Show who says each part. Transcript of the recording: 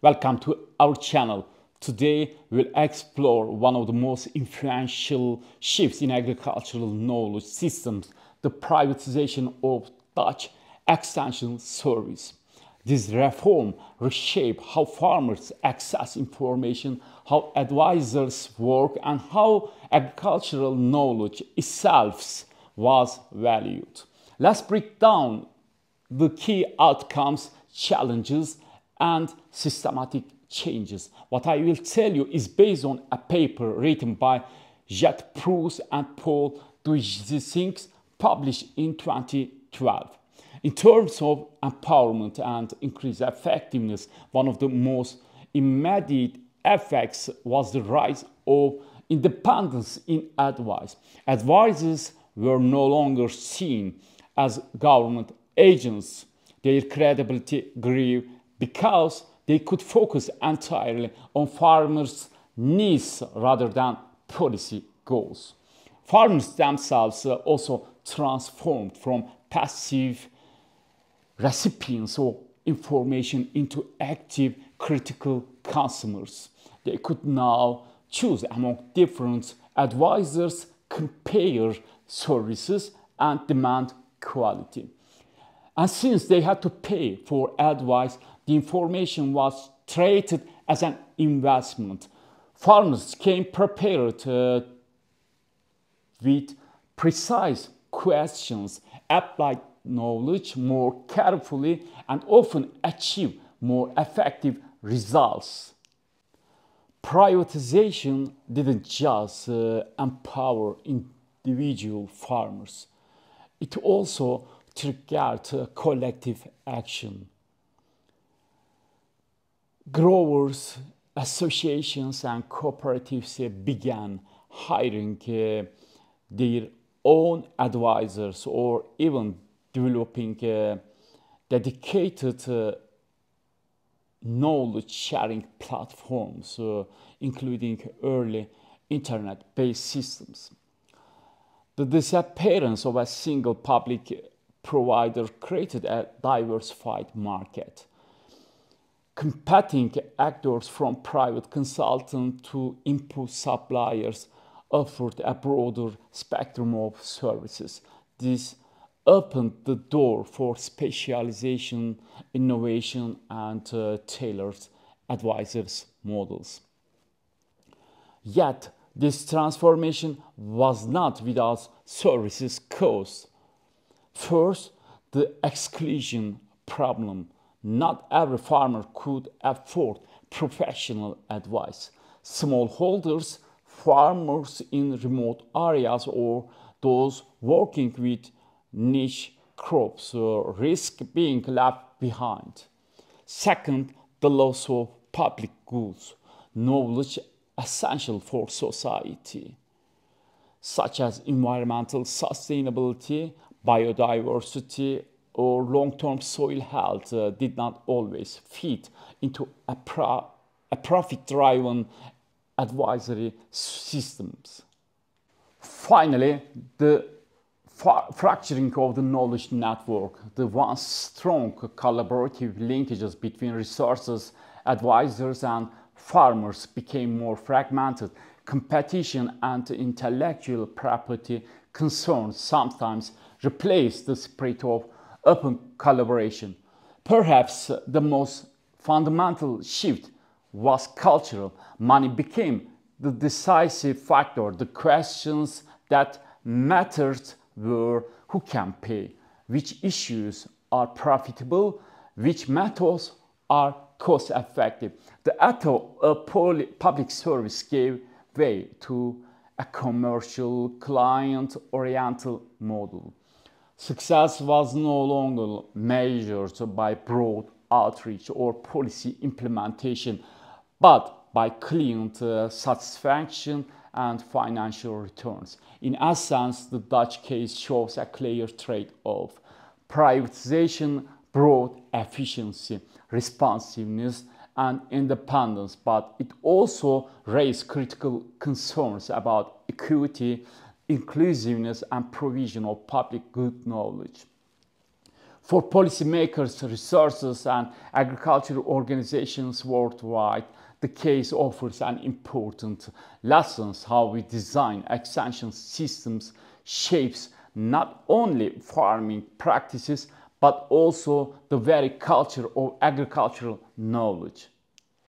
Speaker 1: Welcome to our channel. Today we'll explore one of the most influential shifts in agricultural knowledge systems, the privatization of Dutch extension service. This reform reshaped how farmers access information, how advisors work, and how agricultural knowledge itself was valued. Let's break down the key outcomes, challenges, and systematic changes. What I will tell you is based on a paper written by Jet Proust and Paul Duizink, published in 2012. In terms of empowerment and increased effectiveness, one of the most immediate effects was the rise of independence in advice. Advisors were no longer seen as government agents. Their credibility grew because they could focus entirely on farmers' needs rather than policy goals. Farmers themselves also transformed from passive recipients of information into active critical consumers. They could now choose among different advisors, compare services, and demand quality. And since they had to pay for advice, the information was treated as an investment. Farmers came prepared with precise questions, applied knowledge more carefully, and often achieved more effective results. Privatization didn't just empower individual farmers. It also triggered collective action. Growers, associations, and cooperatives began hiring their own advisors or even developing dedicated knowledge sharing platforms, including early internet-based systems. The disappearance of a single public provider created a diversified market. Competing actors from private consultants to input suppliers offered a broader spectrum of services. This opened the door for specialization, innovation, and tailored advisors models. Yet, this transformation was not without services costs. First, the exclusion problem. Not every farmer could afford professional advice. Smallholders, farmers in remote areas, or those working with niche crops risk being left behind. Second, the loss of public goods, knowledge essential for society, such as environmental sustainability, biodiversity, or long-term soil health did not always fit into a profit-driven advisory systems. Finally, the fracturing of the knowledge network. The once strong collaborative linkages between resources, advisors, and farmers became more fragmented. Competition and intellectual property concerns sometimes replaced the spirit of open collaboration. Perhaps the most fundamental shift was cultural. Money became the decisive factor. The questions that mattered were who can pay, which issues are profitable, which methods are cost-effective. The ethos of public service gave way to a commercial, client-oriented model. Success was no longer measured by broad outreach or policy implementation, but by client satisfaction and financial returns. In essence, the Dutch case shows a clear trade-off. Privatization brought efficiency, responsiveness, and independence, but it also raised critical concerns about equity, inclusiveness, and provision of public good knowledge. For policymakers, researchers, and agricultural organizations worldwide, the case offers an important lesson. How we design extension systems shapes not only farming practices, but also the very culture of agricultural knowledge.